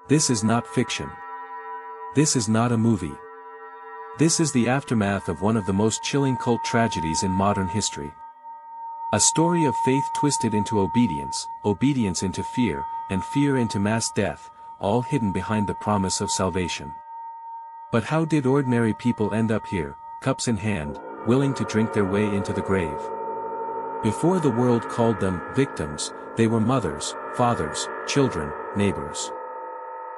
This is not fiction. This is not a movie. This is the aftermath of one of the most chilling cult tragedies in modern history. A story of faith twisted into obedience, obedience into fear, and fear into mass death, all hidden behind the promise of salvation. But how did ordinary people end up here, cups in hand, willing to drink their way into the grave? Before the world called them victims, they were mothers, fathers, children, neighbors.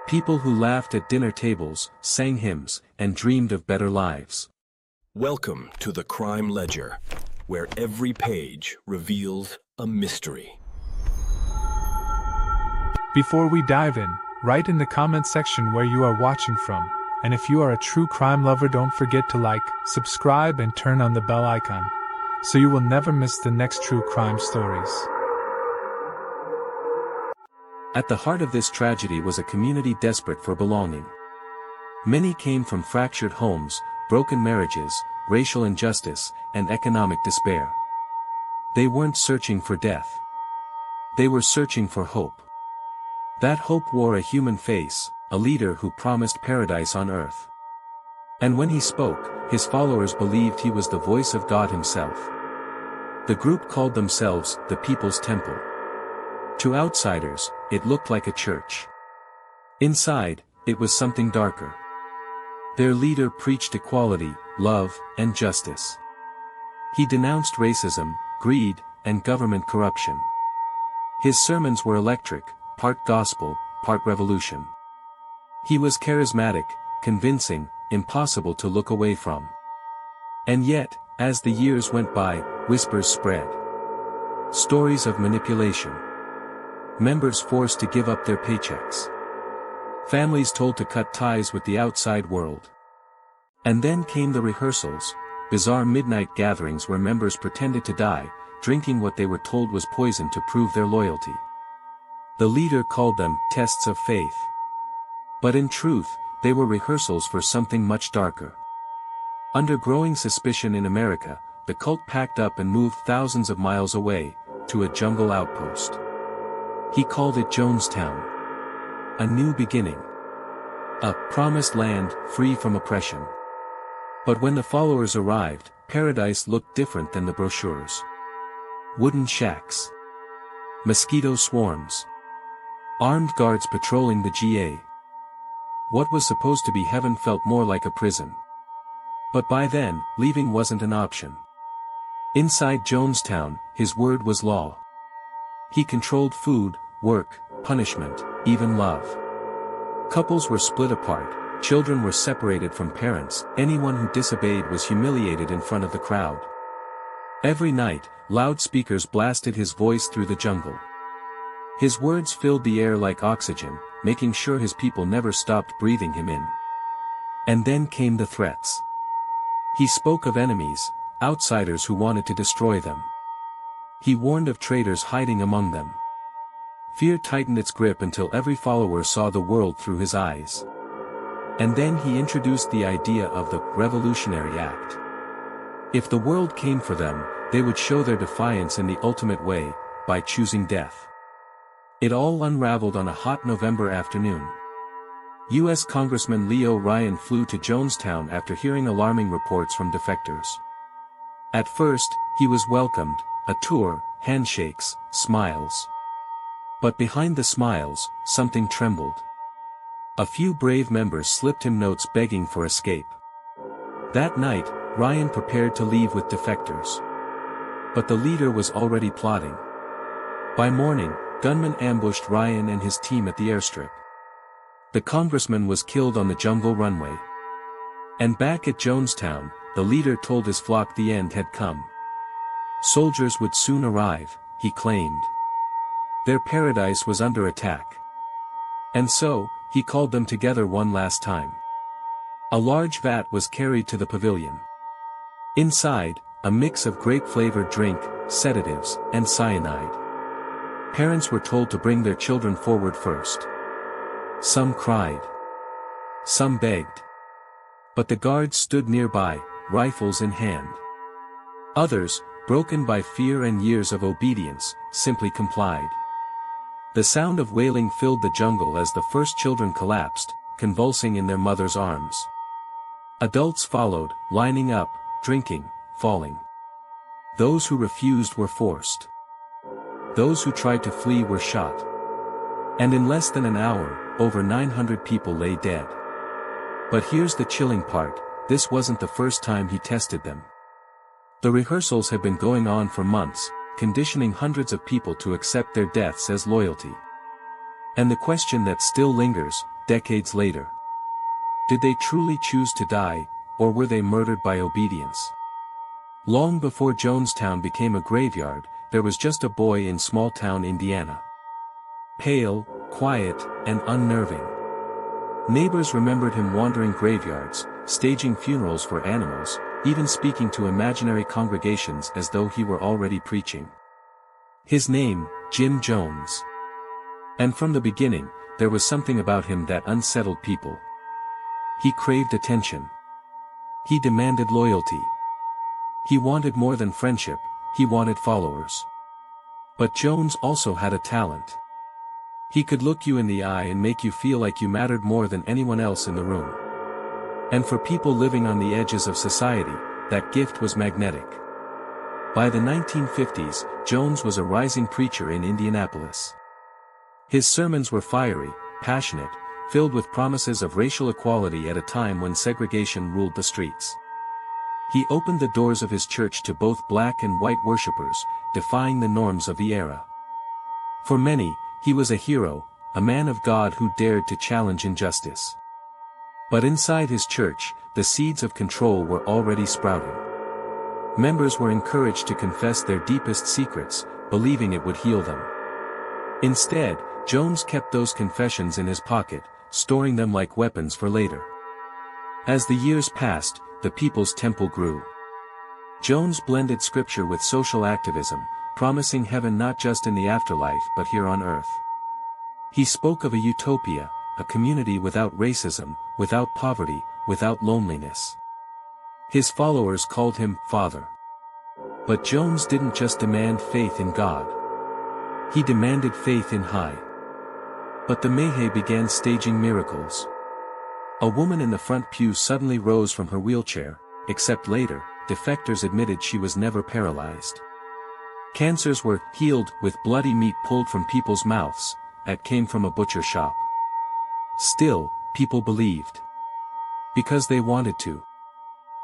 People who laughed at dinner tables, sang hymns, and dreamed of better lives. Welcome to the Crime Ledger, where every page reveals a mystery. Before we dive in, write in the comments section where you are watching from, and if you are a true crime lover, don't forget to like, subscribe, and turn on the bell icon, so you will never miss the next true crime stories. At the heart of this tragedy was a community desperate for belonging. Many came from fractured homes, broken marriages, racial injustice, and economic despair. They weren't searching for death. They were searching for hope. That hope wore a human face, a leader who promised paradise on earth. And when he spoke, his followers believed he was the voice of God himself. The group called themselves the People's Temple. To outsiders, it looked like a church. Inside, it was something darker. Their leader preached equality, love, and justice. He denounced racism, greed, and government corruption. His sermons were electric, part gospel, part revolution. He was charismatic, convincing, impossible to look away from. And yet, as the years went by, whispers spread. Stories of manipulation. Members forced to give up their paychecks. Families told to cut ties with the outside world. And then came the rehearsals, bizarre midnight gatherings where members pretended to die, drinking what they were told was poison to prove their loyalty. The leader called them tests of faith. But in truth, they were rehearsals for something much darker. Under growing suspicion in America, the cult packed up and moved thousands of miles away, to a jungle outpost. He called it Jonestown. A new beginning. A promised land, free from oppression. But when the followers arrived, paradise looked different than the brochures. Wooden shacks. Mosquito swarms. Armed guards patrolling the GA. What was supposed to be heaven felt more like a prison. But by then, leaving wasn't an option. Inside Jonestown, his word was law. He controlled food, work, punishment, even love. Couples were split apart, children were separated from parents, anyone who disobeyed was humiliated in front of the crowd. Every night, loudspeakers blasted his voice through the jungle. His words filled the air like oxygen, making sure his people never stopped breathing him in. And then came the threats. He spoke of enemies, outsiders who wanted to destroy them. He warned of traitors hiding among them. Fear tightened its grip until every follower saw the world through his eyes. And then he introduced the idea of the Revolutionary Act. If the world came for them, they would show their defiance in the ultimate way, by choosing death. It all unraveled on a hot November afternoon. U.S. Congressman Leo Ryan flew to Jonestown after hearing alarming reports from defectors. At first, he was welcomed, a tour, handshakes, smiles. But behind the smiles, something trembled. A few brave members slipped him notes begging for escape. That night, Ryan prepared to leave with defectors. But the leader was already plotting. By morning, gunmen ambushed Ryan and his team at the airstrip. The congressman was killed on the jungle runway. And back at Jonestown, the leader told his flock the end had come. Soldiers would soon arrive, he claimed. Their paradise was under attack. And so, he called them together one last time. A large vat was carried to the pavilion. Inside, a mix of grape-flavored drink, sedatives, and cyanide. Parents were told to bring their children forward first. Some cried. Some begged. But the guards stood nearby, rifles in hand. Others, broken by fear and years of obedience, simply complied. The sound of wailing filled the jungle as the first children collapsed, convulsing in their mother's arms. Adults followed, lining up, drinking, falling. Those who refused were forced. Those who tried to flee were shot. And in less than an hour, over 900 people lay dead. But here's the chilling part, this wasn't the first time he tested them. The rehearsals had been going on for months, conditioning hundreds of people to accept their deaths as loyalty. And the question that still lingers, decades later. Did they truly choose to die, or were they murdered by obedience? Long before Jonestown became a graveyard, there was just a boy in small-town Indiana. Pale, quiet, and unnerving. Neighbors remembered him wandering graveyards, staging funerals for animals, even speaking to imaginary congregations as though he were already preaching. His name, Jim Jones. And from the beginning, there was something about him that unsettled people. He craved attention. He demanded loyalty. He wanted more than friendship, he wanted followers. But Jones also had a talent. He could look you in the eye and make you feel like you mattered more than anyone else in the room. And for people living on the edges of society, that gift was magnetic. By the 1950s, Jones was a rising preacher in Indianapolis. His sermons were fiery, passionate, filled with promises of racial equality at a time when segregation ruled the streets. He opened the doors of his church to both black and white worshippers, defying the norms of the era. For many, he was a hero, a man of God who dared to challenge injustice. But inside his church, the seeds of control were already sprouting. Members were encouraged to confess their deepest secrets, believing it would heal them. Instead, Jones kept those confessions in his pocket, storing them like weapons for later. As the years passed, the People's Temple grew. Jones blended scripture with social activism, promising heaven not just in the afterlife but here on earth. He spoke of a utopia, a community without racism, without poverty, without loneliness. His followers called him Father. But Jones didn't just demand faith in God. He demanded faith in high. But the Mahe began staging miracles. A woman in the front pew suddenly rose from her wheelchair, except later, defectors admitted she was never paralyzed. Cancers were healed with bloody meat pulled from people's mouths, that came from a butcher shop. Still, people believed. Because they wanted to.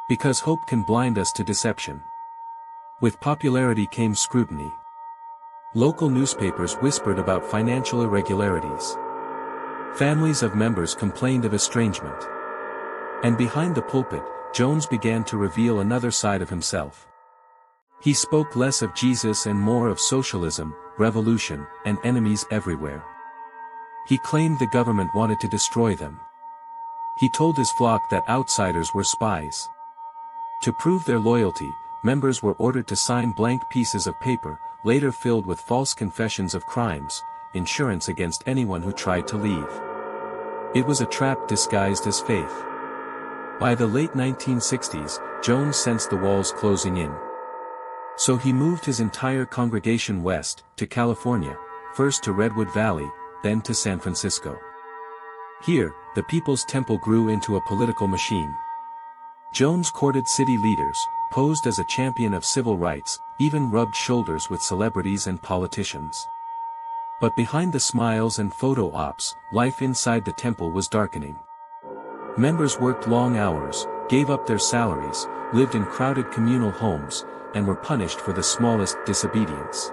Because hope can blind us to deception. With popularity came scrutiny. Local newspapers whispered about financial irregularities. Families of members complained of estrangement. And behind the pulpit, Jones began to reveal another side of himself. He spoke less of Jesus and more of socialism, revolution, and enemies everywhere. He claimed the government wanted to destroy them. He told his flock that outsiders were spies. To prove their loyalty, members were ordered to sign blank pieces of paper, later filled with false confessions of crimes, insurance against anyone who tried to leave. It was a trap disguised as faith. By the late 1960s, Jones sensed the walls closing in. So he moved his entire congregation west, to California, first to Redwood Valley, then to San Francisco. Here, the People's Temple grew into a political machine. Jones courted city leaders, posed as a champion of civil rights, even rubbed shoulders with celebrities and politicians. But behind the smiles and photo ops, life inside the temple was darkening. Members worked long hours, gave up their salaries, lived in crowded communal homes, and were punished for the smallest disobedience.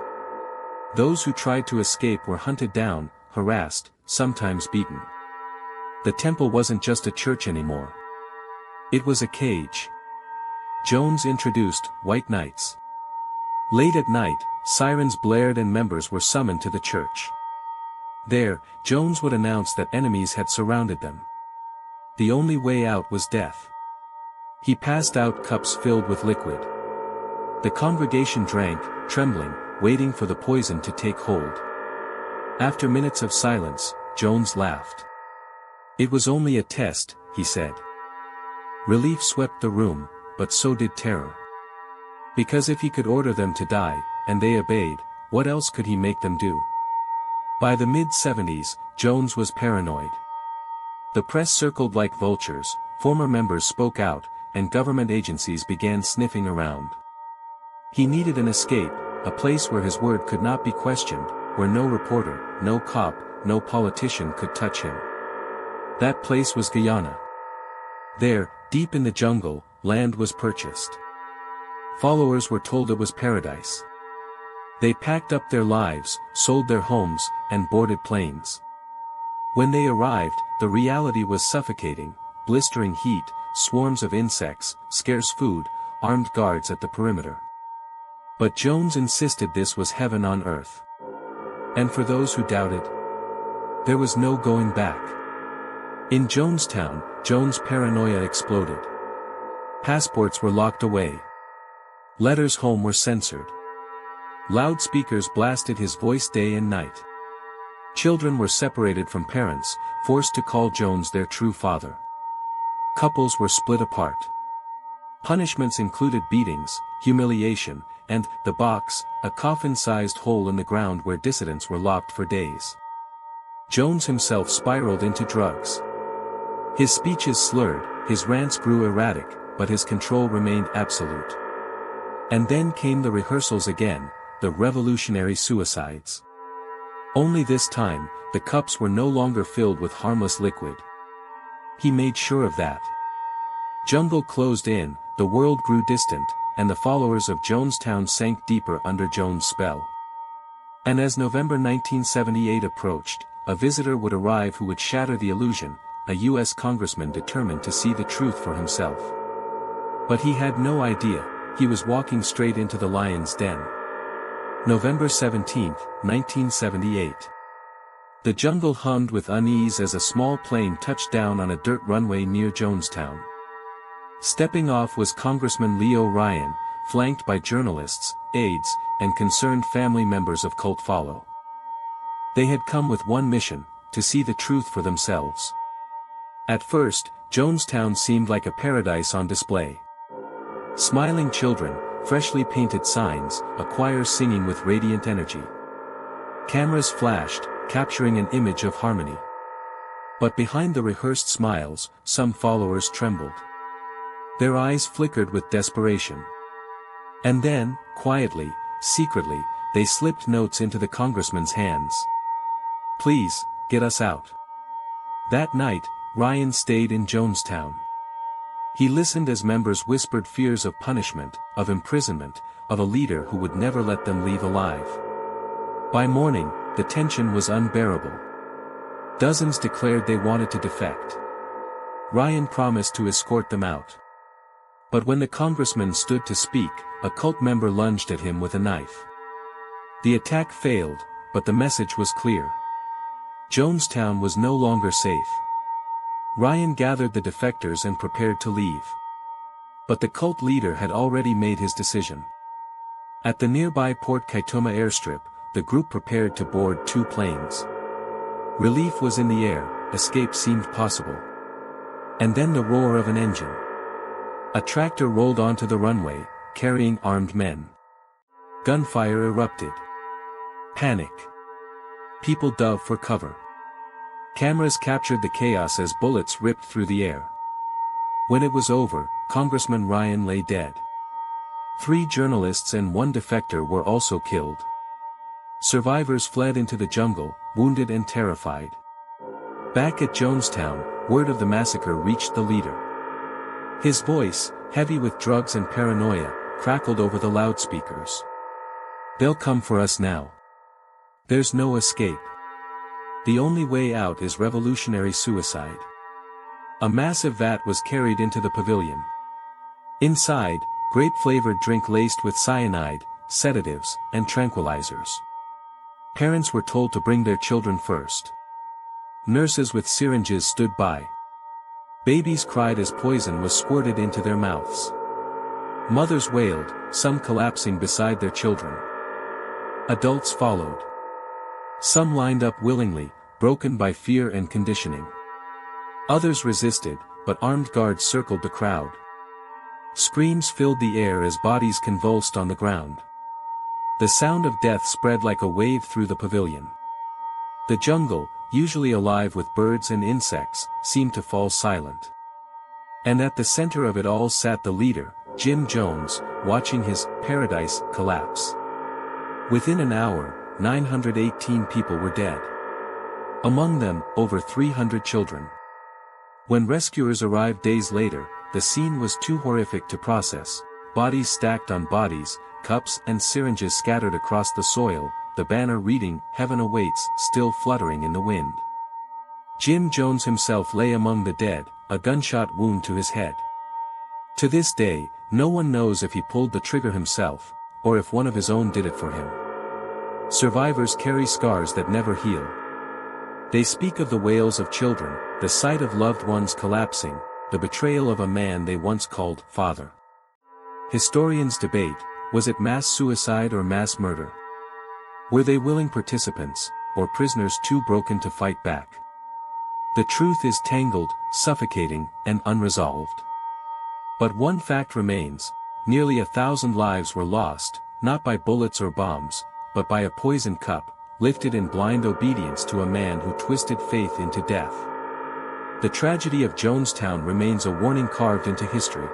Those who tried to escape were hunted down, harassed, sometimes beaten. The temple wasn't just a church anymore. It was a cage. Jones introduced white nights. Late at night, sirens blared and members were summoned to the church. There, Jones would announce that enemies had surrounded them. The only way out was death. He passed out cups filled with liquid. The congregation drank, trembling, waiting for the poison to take hold. After minutes of silence, Jones laughed. It was only a test, he said. Relief swept the room, but so did terror. Because if he could order them to die, and they obeyed, what else could he make them do? By the mid-70s, Jones was paranoid. The press circled like vultures, former members spoke out, and government agencies began sniffing around. He needed an escape, a place where his word could not be questioned, where no reporter, no cop, no politician could touch him. That place was Guyana. There, deep in the jungle, land was purchased. Followers were told it was paradise. They packed up their lives, sold their homes, and boarded planes. When they arrived, the reality was suffocating: blistering heat, swarms of insects, scarce food, armed guards at the perimeter. But Jones insisted this was heaven on earth. And for those who doubted, there was no going back. In Jonestown, Jones' paranoia exploded. Passports were locked away. Letters home were censored. Loudspeakers blasted his voice day and night. Children were separated from parents, forced to call Jones their true father. Couples were split apart. Punishments included beatings, humiliation, and the box, a coffin-sized hole in the ground where dissidents were locked for days. Jones himself spiraled into drugs. His speeches slurred, his rants grew erratic, but his control remained absolute. And then came the rehearsals again, the revolutionary suicides. Only this time, the cups were no longer filled with harmless liquid. He made sure of that. Jungle closed in, the world grew distant, and the followers of Jonestown sank deeper under Jones' spell. And as November 1978 approached, a visitor would arrive who would shatter the illusion, a U.S. congressman determined to see the truth for himself. But he had no idea, he was walking straight into the lion's den. November 17, 1978. The jungle hummed with unease as a small plane touched down on a dirt runway near Jonestown. Stepping off was Congressman Leo Ryan, flanked by journalists, aides, and concerned family members of Cult Follow. They had come with one mission, to see the truth for themselves. At first, Jonestown seemed like a paradise on display. Smiling children, freshly painted signs, a choir singing with radiant energy. Cameras flashed, capturing an image of harmony. But behind the rehearsed smiles, some followers trembled. Their eyes flickered with desperation. And then, quietly, secretly, they slipped notes into the congressman's hands. "Please, get us out." That night, Ryan stayed in Jonestown. He listened as members whispered fears of punishment, of imprisonment, of a leader who would never let them leave alive. By morning, the tension was unbearable. Dozens declared they wanted to defect. Ryan promised to escort them out. But when the congressman stood to speak, a cult member lunged at him with a knife. The attack failed, but the message was clear. Jonestown was no longer safe. Ryan gathered the defectors and prepared to leave. But the cult leader had already made his decision. At the nearby Port Kaituma airstrip, the group prepared to board 2 planes. Relief was in the air, escape seemed possible. And then the roar of an engine. A tractor rolled onto the runway, carrying armed men. Gunfire erupted. Panic. People dove for cover. Cameras captured the chaos as bullets ripped through the air. When it was over, Congressman Ryan lay dead. 3 journalists and 1 defector were also killed. Survivors fled into the jungle, wounded and terrified. Back at Jonestown, word of the massacre reached the leader. His voice, heavy with drugs and paranoia, crackled over the loudspeakers. "They'll come for us now. There's no escape. The only way out is revolutionary suicide." A massive vat was carried into the pavilion. Inside, grape-flavored drink laced with cyanide, sedatives, and tranquilizers. Parents were told to bring their children first. Nurses with syringes stood by. Babies cried as poison was squirted into their mouths. Mothers wailed, some collapsing beside their children. Adults followed. Some lined up willingly, broken by fear and conditioning. Others resisted, but armed guards circled the crowd. Screams filled the air as bodies convulsed on the ground. The sound of death spread like a wave through the pavilion. The jungle, usually alive with birds and insects, seemed to fall silent. And at the center of it all sat the leader, Jim Jones, watching his paradise collapse. Within an hour, 918 people were dead. Among them, over 300 children. When rescuers arrived days later, the scene was too horrific to process. Bodies stacked on bodies, cups and syringes scattered across the soil, the banner reading, "Heaven Awaits," still fluttering in the wind. Jim Jones himself lay among the dead, a gunshot wound to his head. To this day, no one knows if he pulled the trigger himself, or if one of his own did it for him. Survivors carry scars that never heal. They speak of the wails of children, the sight of loved ones collapsing, the betrayal of a man they once called father. Historians debate, was it mass suicide or mass murder? Were they willing participants, or prisoners too broken to fight back? The truth is tangled, suffocating, and unresolved. But one fact remains, nearly 1,000 lives were lost, not by bullets or bombs, but by a poisoned cup, lifted in blind obedience to a man who twisted faith into death. The tragedy of Jonestown remains a warning carved into history.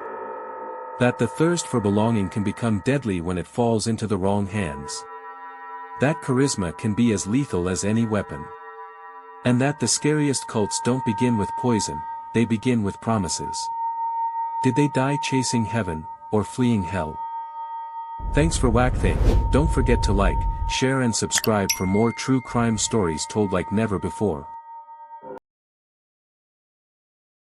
That the thirst for belonging can become deadly when it falls into the wrong hands. That charisma can be as lethal as any weapon. And that the scariest cults don't begin with poison, they begin with promises. Did they die chasing heaven, or fleeing hell? Thanks for watching. Don't forget to like, share and subscribe for more true crime stories told like never before.